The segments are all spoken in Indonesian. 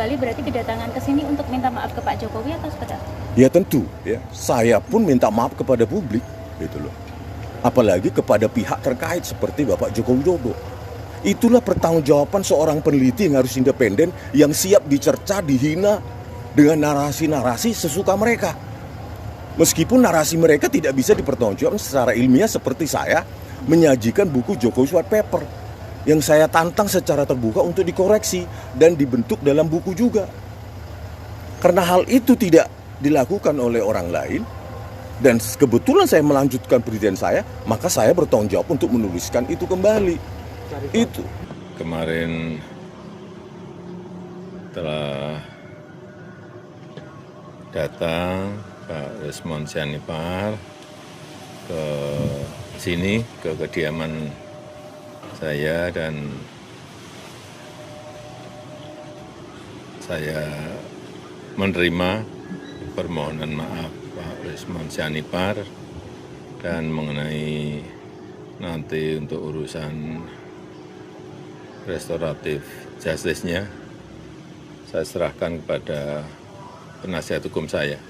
kembali berarti kedatangan ke sini untuk minta maaf ke Pak Jokowi atau sekedar? Ya tentu, ya. Saya pun minta maaf kepada publik, gitu loh. Apalagi kepada pihak terkait seperti Bapak Joko Widodo. Itulah pertanggungjawaban seorang peneliti yang harus independen, yang siap dicerca, dihina dengan narasi-narasi sesuka mereka. Meskipun narasi mereka tidak bisa dipertanggungjawabkan secara ilmiah seperti saya menyajikan buku Jokowi White Paper yang saya tantang secara terbuka untuk dikoreksi dan dibentuk dalam buku juga. Karena hal itu tidak dilakukan oleh orang lain, dan kebetulan saya melanjutkan penelitian saya, maka saya bertanggung jawab untuk menuliskan itu kembali. Itu. Kemarin telah datang Pak Resmond Sianipar ke sini, ke kediaman saya, dan saya menerima permohonan maaf Pak Resmond Sianipar, dan mengenai nanti untuk urusan restoratif justice-nya saya serahkan kepada penasihat hukum saya,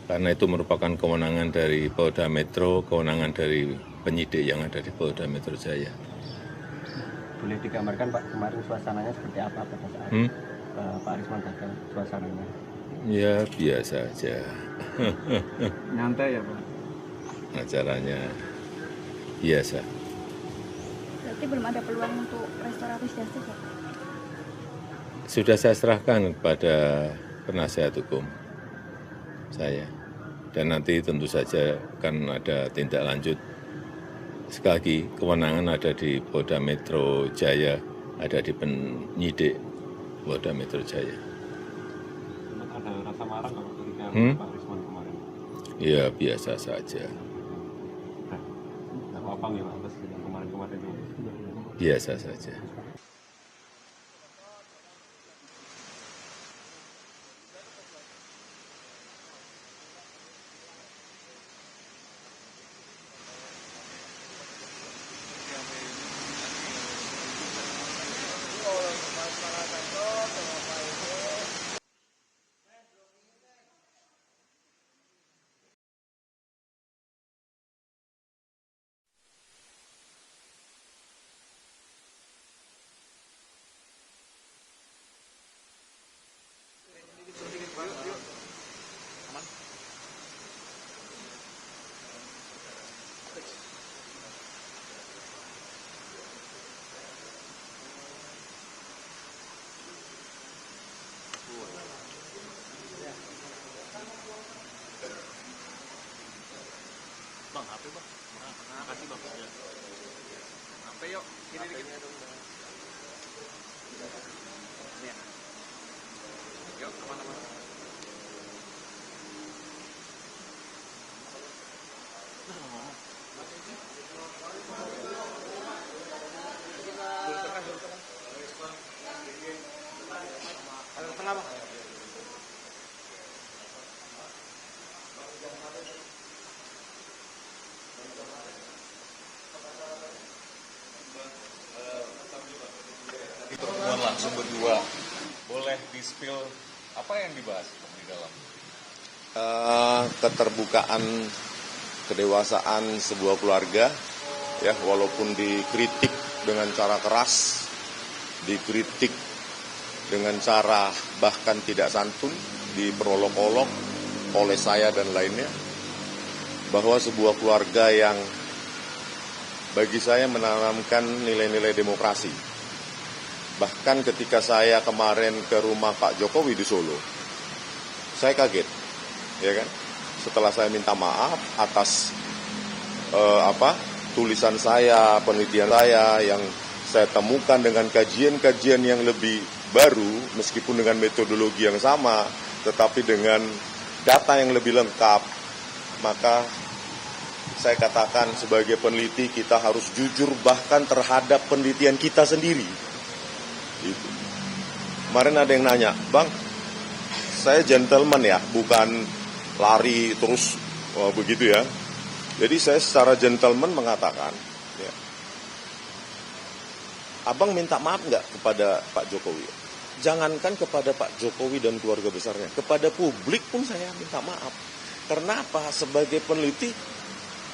karena itu merupakan kewenangan dari Polda Metro, kewenangan dari penyidik yang ada di Polda Metro Jaya. Boleh digambarkan Pak, kemarin suasananya seperti apa pada saat Pak Resmond datang, suasananya? Ya biasa aja. Nyantai ya Pak? Acaranya biasa. Berarti belum ada peluang untuk restoratif justice ya? Sudah saya serahkan kepada penasihat hukum saya, dan nanti tentu saja akan ada tindak lanjut. Sekali lagi, kewenangan ada di Polda Metro Jaya, ada di penyidik Polda Metro Jaya. Ada rasa marah kalau ketika Pak Resmond kemarin? Ya biasa saja. Tidak apa-apa nih Pak, atas kemarin-kemarin itu? Biasa saja. Bang, HP bang. Makasih bang. Ya. HP yuk, sini dikit. Ya. Yuk, kemana-mana. Ada tengah bang. Pertemuan langsung berdua, boleh di-spill apa yang dibahas di dalam? Keterbukaan, kedewasaan sebuah keluarga, ya, walaupun dikritik dengan cara keras, dikritik dengan cara bahkan tidak santun, diperolok-olok oleh saya dan lainnya, bahwa sebuah keluarga yang bagi saya menanamkan nilai-nilai demokrasi. Bahkan ketika saya kemarin ke rumah Pak Jokowi di Solo, saya kaget, ya kan? Setelah saya minta maaf atas tulisan saya, penelitian saya yang saya temukan dengan kajian-kajian yang lebih baru, meskipun dengan metodologi yang sama, tetapi dengan data yang lebih lengkap, maka saya katakan sebagai peneliti kita harus jujur bahkan terhadap penelitian kita sendiri. Itu. Kemarin ada yang nanya, Bang, saya gentleman ya, bukan lari terus begitu ya. Jadi saya secara gentleman mengatakan, ya, Abang minta maaf nggak kepada Pak Jokowi? jangankan kepada Pak Jokowi dan keluarga besarnya, kepada publik pun saya minta maaf. Karena apa? Sebagai peneliti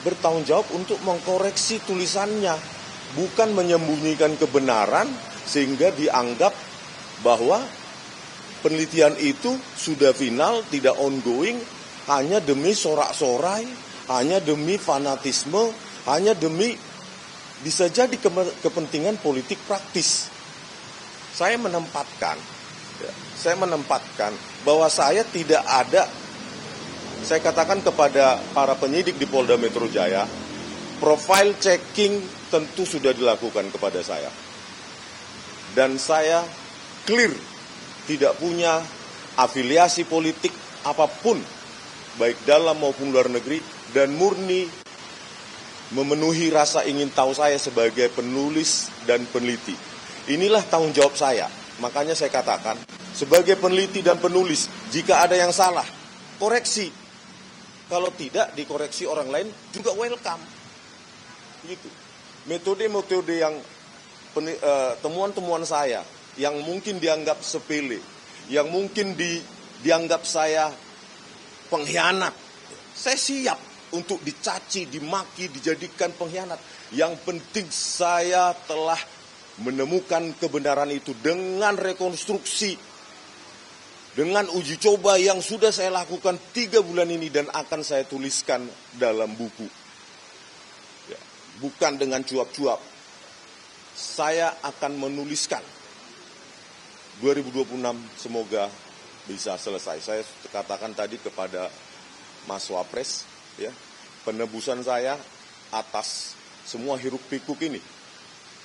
bertanggung jawab untuk mengkoreksi tulisannya, bukan menyembunyikan kebenaran sehingga dianggap bahwa penelitian itu sudah final, tidak ongoing, hanya demi sorak-sorai, hanya demi fanatisme, hanya demi bisa jadi kepentingan politik praktis. Saya menempatkan bahwa saya tidak ada, saya katakan kepada para penyidik di Polda Metro Jaya, profile checking tentu sudah dilakukan kepada saya. Dan saya clear, tidak punya afiliasi politik apapun, baik dalam maupun luar negeri, dan murni memenuhi rasa ingin tahu saya sebagai penulis dan peneliti. Inilah tanggung jawab saya. Makanya saya katakan, sebagai peneliti dan penulis, jika ada yang salah, koreksi. Kalau tidak, dikoreksi orang lain juga welcome. Gitu. Metode-metode yang temuan-temuan saya, yang mungkin dianggap sepele, yang mungkin dianggap saya pengkhianat, saya siap untuk dicaci, dimaki, dijadikan pengkhianat. Yang penting saya telah menemukan kebenaran itu dengan rekonstruksi, dengan uji coba yang sudah saya lakukan 3 bulan ini dan akan saya tuliskan dalam buku. Ya, bukan dengan cuap-cuap. Saya akan menuliskan 2026 semoga bisa selesai. Saya katakan tadi kepada Mas Wapres, ya, penebusan saya atas semua hiruk pikuk ini,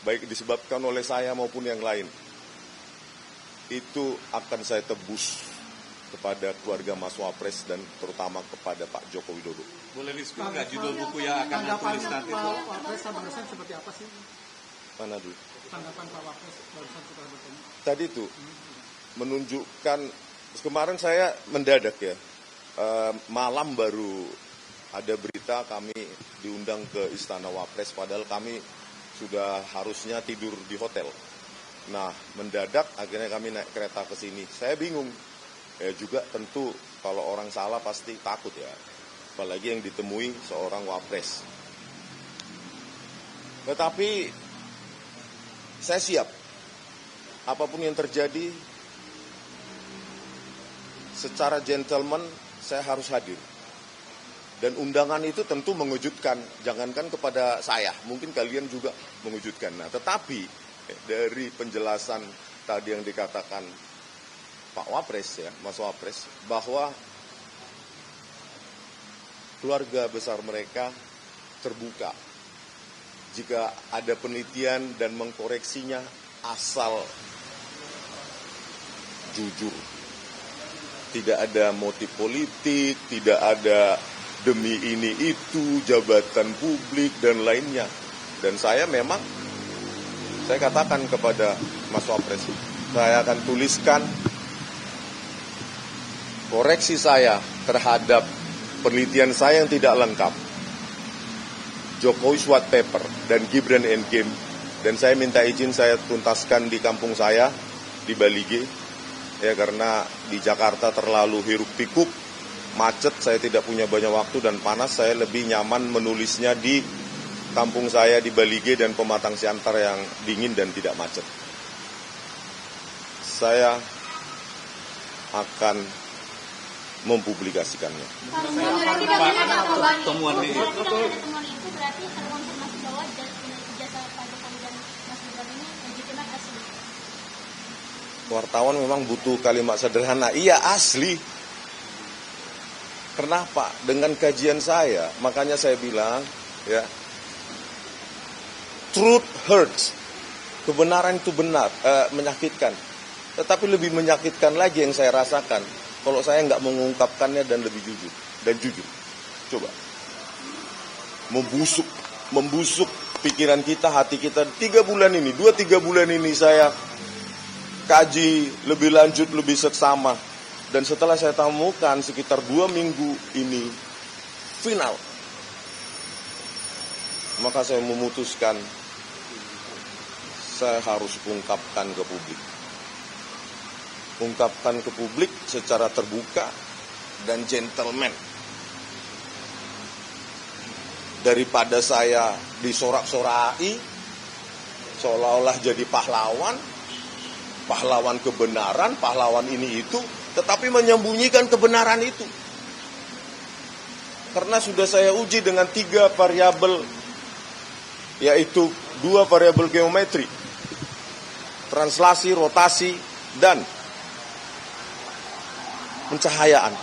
baik disebabkan oleh saya maupun yang lain, itu akan saya tebus kepada keluarga Mas Wapres dan terutama kepada Pak Joko Widodo. Boleh di-spill nggak judul buku yang akan ditulis nanti? Pak Wapres barusan seperti apa sih? Mana dulu? Tanggapan Pak Wapres barusan kita bertemu. Tadi itu menunjukkan, kemarin saya mendadak ya, malam baru ada berita kami diundang ke Istana Wapres, padahal kami sudah harusnya tidur di hotel. Nah, mendadak akhirnya kami naik kereta ke sini. Saya bingung. Ya juga tentu kalau orang salah pasti takut ya. Apalagi yang ditemui seorang Wapres. Tetapi saya siap. Apapun yang terjadi, secara gentleman saya harus hadir. Dan undangan itu tentu mengejutkan, jangankan kepada saya, mungkin kalian juga mengejutkan. Nah, tetapi dari penjelasan tadi yang dikatakan Pak Wapres ya, Mas Wapres, bahwa keluarga besar mereka terbuka jika ada penelitian dan mengkoreksinya asal jujur. Tidak ada motif politik, tidak ada demi ini itu, jabatan publik dan lainnya. Dan saya memang, saya katakan kepada Mas Wapres, saya akan tuliskan koreksi saya terhadap penelitian saya yang tidak lengkap, Jokowi White Paper dan Gibran Endgame, dan saya minta izin saya tuntaskan di kampung saya, di Balige, ya karena di Jakarta terlalu hiruk pikuk, macet, saya tidak punya banyak waktu dan panas, saya lebih nyaman menulisnya di kampung saya di Balige dan Pematang Siantar yang dingin dan tidak macet. Saya akan mempublikasikannya. Temuan itu berarti terkonfirmasi bahwa jasa Pak Jokowi dan Mas Gibran ini legitimate asli. Wartawan memang butuh kalimat sederhana, iya asli. Kenapa? Dengan kajian saya, makanya saya bilang, ya, truth hurts. Kebenaran itu benar, menyakitkan. Tetapi lebih menyakitkan lagi yang saya rasakan kalau saya nggak mengungkapkannya dan lebih jujur. Dan jujur, coba membusuk pikiran kita, hati kita. 2-3 bulan ini saya kaji lebih lanjut, lebih seksama. Dan setelah saya temukan sekitar 2 minggu ini final, maka saya memutuskan saya harus ungkapkan ke publik. ungkapkan ke publik secara terbuka dan gentleman. Daripada saya disorak-sorai, seolah-olah jadi pahlawan kebenaran, pahlawan ini itu, tetapi menyembunyikan kebenaran itu. Karena sudah saya uji dengan 3 variabel, yaitu 2 variabel geometri, translasi, rotasi, dan pencahayaan.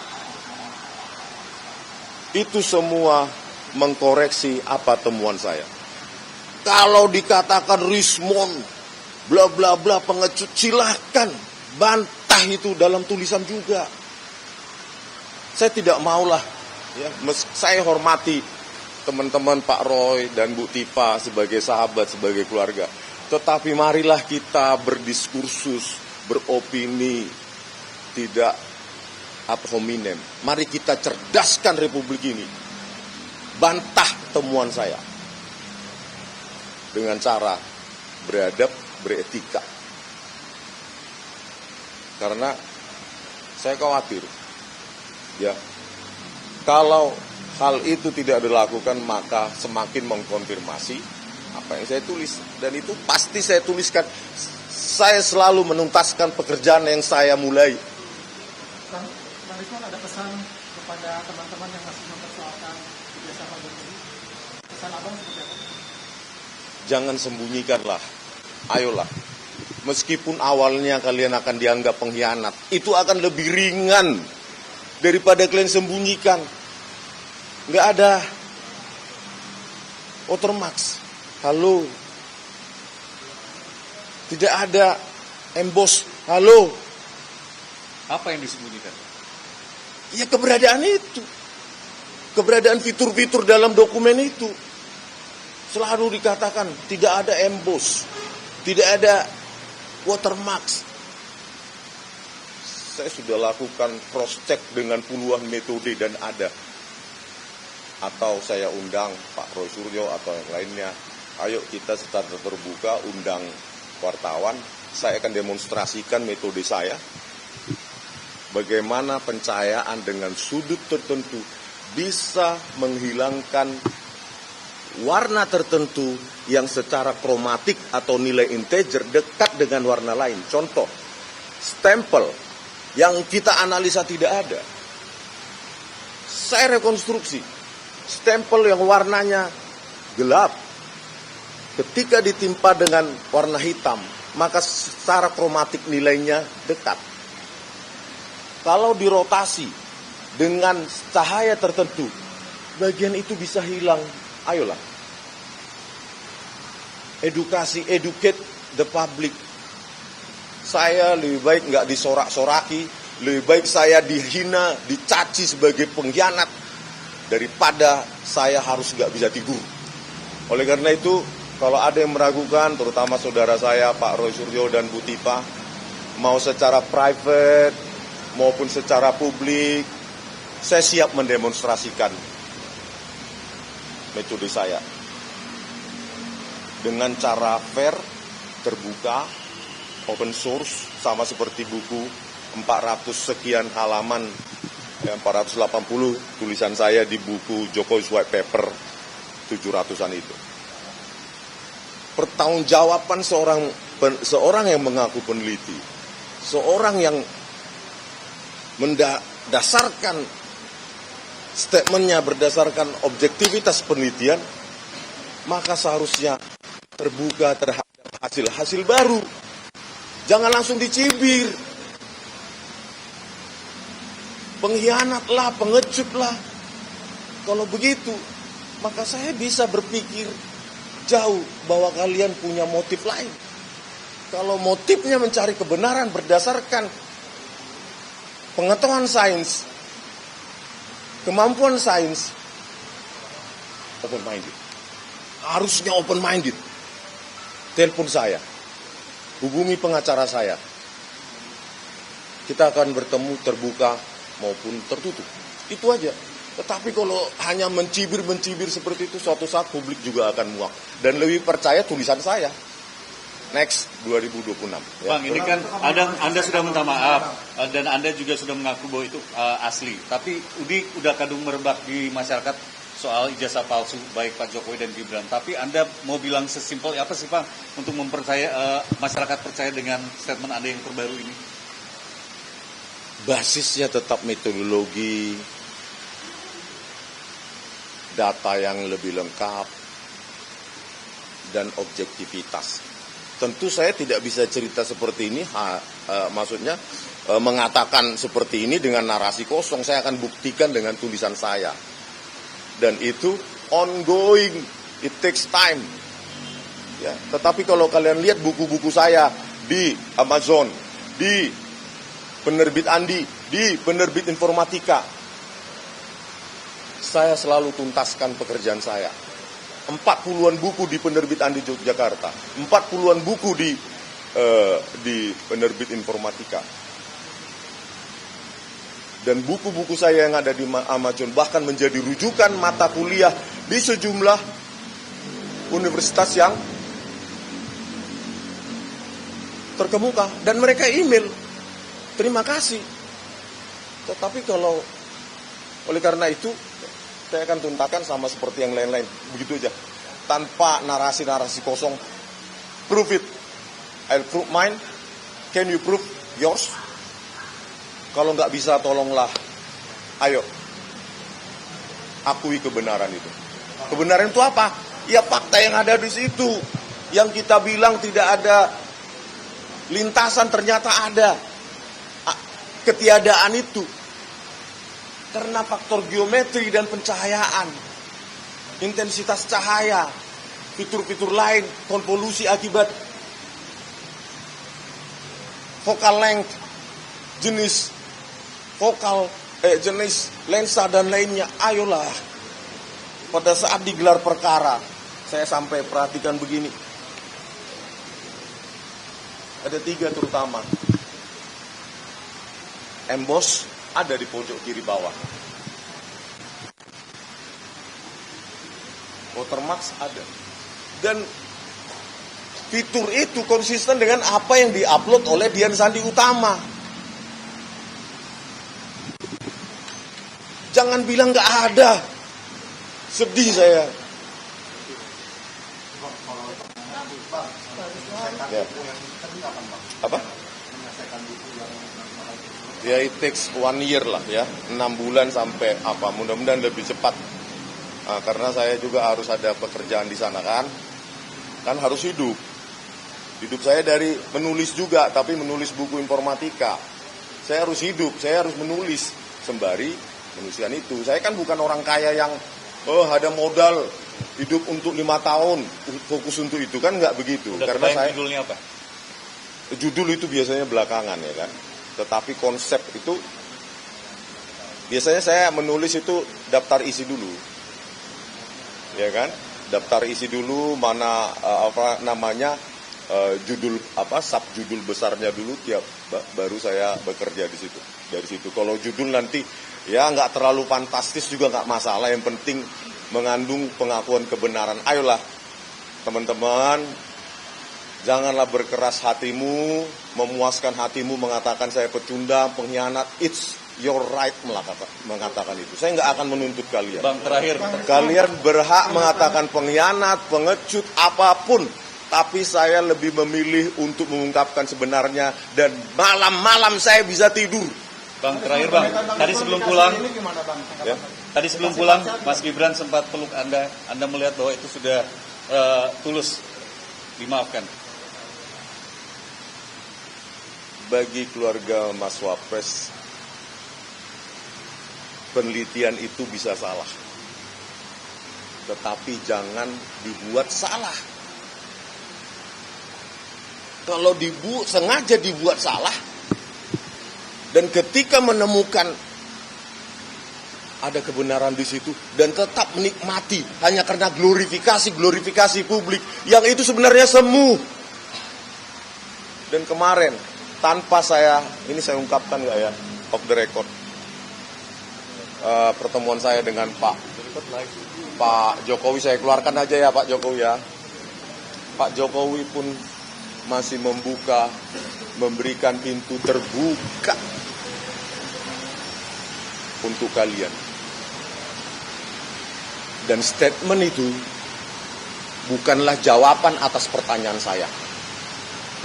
Itu semua mengkoreksi apa temuan saya. Kalau dikatakan Rismond, bla bla bla, pengecut, silahkan bantah itu dalam tulisan juga. Saya tidak maulah, ya, saya hormati teman-teman Pak Roy dan Bu Tipa sebagai sahabat, sebagai keluarga. Tetapi marilah kita berdiskursus, beropini, tidak ad hominem. Mari kita cerdaskan Republik ini. Bantah temuan saya dengan cara beradab, beretika. Karena saya khawatir, ya, kalau hal itu tidak dilakukan maka semakin mengkonfirmasi apa yang saya tulis. Dan itu pasti saya tuliskan. Saya selalu menuntaskan pekerjaan yang saya mulai. Bang Rismond, ada pesan kepada teman-teman yang masih mempersoalkan ijazah Pak Jokowi. Pesan abang seperti apa? Jangan sembunyikanlah. Ayolah. Meskipun awalnya kalian akan dianggap pengkhianat, itu akan lebih ringan daripada kalian sembunyikan. Nggak ada watermark. Halo. Tidak ada emboss. Halo. Apa yang disembunyikan? Ya keberadaan itu. Keberadaan fitur-fitur dalam dokumen itu. Selalu dikatakan tidak ada emboss. Tidak ada watermark. Saya sudah lakukan cross check dengan puluhan metode dan ada. Atau saya undang Pak Roy Suryo atau yang lainnya. Ayo kita secara terbuka undang wartawan. Saya akan demonstrasikan metode saya. Bagaimana pencahayaan dengan sudut tertentu bisa menghilangkan warna tertentu yang secara kromatik atau nilai integer dekat dengan warna lain. Contoh, stempel yang kita analisa tidak ada. Saya rekonstruksi. Stempel yang warnanya gelap, ketika ditimpa dengan warna hitam, maka secara kromatik nilainya dekat. Kalau dirotasi dengan cahaya tertentu, bagian itu bisa hilang. Ayolah. Educate the public. Saya lebih baik nggak disorak-soraki, lebih baik saya dihina, dicaci sebagai pengkhianat, daripada saya harus nggak bisa tidur. Oleh karena itu, kalau ada yang meragukan, terutama saudara saya, Pak Roy Suryo dan Bu Tipa, mau secara private maupun secara publik, saya siap mendemonstrasikan metode saya dengan cara fair, terbuka, open source, sama seperti buku 400 sekian halaman, 480 tulisan saya di buku Jokowi's White Paper 700-an itu. Pertanggungjawaban seorang yang mengaku peneliti, seorang yang mendasarkan statementnya berdasarkan objektivitas penelitian, maka seharusnya terbuka terhadap hasil-hasil baru. Jangan langsung dicibir. Pengkhianatlah, pengecutlah. Kalau begitu, maka saya bisa berpikir jauh bahwa kalian punya motif lain. Kalau motifnya mencari kebenaran berdasarkan pengetahuan sains, kemampuan sains, open-minded. Harusnya open-minded. Telepon saya, hubungi pengacara saya. Kita akan bertemu terbuka maupun tertutup. Itu aja. Tetapi kalau hanya mencibir-mencibir seperti itu, suatu saat publik juga akan muak. Dan lebih percaya tulisan saya. next 2026. Ya. Bang, ini kan Anda sudah minta maaf dan Anda juga sudah mengaku bahwa itu asli. Tapi udah kadung merebak di masyarakat soal ijazah palsu baik Pak Jokowi dan Gibran. Tapi Anda mau bilang sesimpel apa sih Pak untuk mempercaya masyarakat percaya dengan statement Anda yang terbaru ini? Basisnya tetap metodologi, data yang lebih lengkap, dan objektivitas. Tentu saya tidak bisa cerita seperti ini, maksudnya mengatakan seperti ini dengan narasi kosong. Saya akan buktikan dengan tulisan saya. Dan itu ongoing, it takes time. Ya, tetapi kalau kalian lihat buku-buku saya di Amazon, di penerbit Andi, di penerbit Informatika, saya selalu tuntaskan pekerjaan saya. 40-an buku di penerbit Andi Yogyakarta, 40-an buku di penerbit Informatika. Dan buku-buku saya yang ada di Amazon bahkan menjadi rujukan mata kuliah di sejumlah universitas yang terkemuka. Dan mereka email, terima kasih. Tetapi kalau oleh karena itu saya akan tuntaskan sama seperti yang lain-lain. Begitu aja. Tanpa narasi-narasi kosong. Prove it. I'll prove mine. Can you prove yours? Kalau nggak bisa, tolonglah. Ayo. Akui kebenaran itu. Kebenaran itu apa? Ya fakta yang ada di situ. Yang kita bilang tidak ada lintasan, ternyata ada. Ketiadaan itu. Karena faktor geometri dan pencahayaan, intensitas cahaya, fitur-fitur lain, konvolusi akibat focal length, jenis lensa dan lainnya. Ayolah, pada saat digelar perkara, saya sampai perhatikan begini. Ada 3 terutama. Emboss ada di pojok kiri bawah. Watermark ada. Dan fitur itu konsisten dengan apa yang diupload oleh Dian Sandi Utama. Jangan bilang nggak ada. Sedih saya. Ya. Apa? Ya, it takes 1 year lah ya, 6 bulan sampai apa, mudah-mudahan lebih cepat. Karena saya juga harus ada pekerjaan di sana kan harus hidup. Hidup saya dari menulis juga, tapi menulis buku informatika. Saya harus hidup, saya harus menulis sembari menuliskan itu. Saya kan bukan orang kaya yang ada modal hidup untuk 5 tahun fokus untuk itu, kan nggak begitu. Udah, karena saya judulnya apa? Judul itu biasanya belakangan ya kan. Tetapi konsep itu biasanya saya menulis itu daftar isi dulu, ya kan? Daftar isi dulu mana judul subjudul besarnya dulu baru saya bekerja di situ. Dari situ kalau judul nanti ya nggak terlalu fantastis juga nggak masalah. Yang penting mengandung pengakuan kebenaran. Ayolah teman-teman. Janganlah berkeras hatimu, memuaskan hatimu mengatakan saya pecundang, pengkhianat. It's your right mengatakan itu. Saya nggak akan menuntut kalian. Bang, terakhir. Kalian berhak mengatakan pengkhianat, pengecut, apapun. Tapi saya lebih memilih untuk mengungkapkan sebenarnya. Dan malam-malam saya bisa tidur. Bang, terakhir Bang. Tadi sebelum pulang, Mas Gibran sempat peluk Anda. Anda melihat bahwa itu sudah tulus dimaafkan. Bagi keluarga Mas Wapres, penelitian itu bisa salah. Tetapi jangan dibuat salah. Kalau sengaja dibuat salah, dan ketika menemukan ada kebenaran di situ, dan tetap menikmati hanya karena glorifikasi publik, yang itu sebenarnya semu. Dan kemarin, tanpa ini saya ungkapkan nggak ya, off the record, pertemuan saya dengan Pak Jokowi, saya keluarkan aja ya Pak Jokowi ya. Pak Jokowi pun masih memberikan pintu terbuka untuk kalian. Dan statement itu bukanlah jawaban atas pertanyaan saya,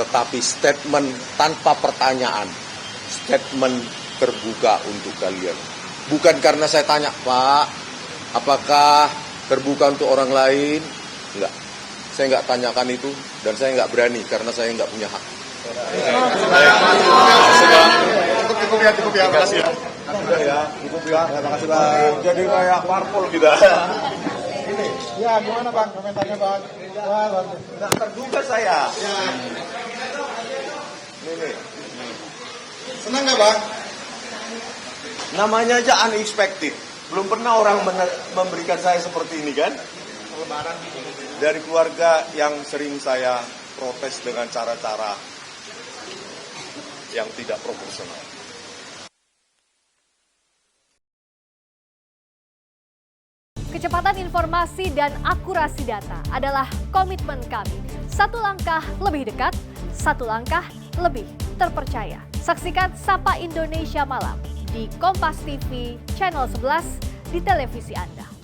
tetapi statement tanpa pertanyaan, statement terbuka untuk kalian. Bukan karena saya tanya, Pak, apakah terbuka untuk orang lain? Enggak, saya enggak tanyakan itu, dan saya enggak berani karena saya enggak punya hak. Cukup ya, makasih ya. Sudah ya, cukup ya, terima kasih Bang. Jadi kayak parpol kita. Ya, gimana Bang komentarnya Bang? Wah, bagus. Enggak terduga saya. Ini. Senang nggak Bang? Namanya aja unexpected. Belum pernah orang memberikan saya seperti ini kan? Dari keluarga yang sering saya protes dengan cara-cara yang tidak proporsional. Kecepatan informasi dan akurasi data adalah komitmen kami. Satu langkah lebih dekat, satu langkah lebih terpercaya. Saksikan Sapa Indonesia Malam di Kompas TV, channel 11 di televisi Anda.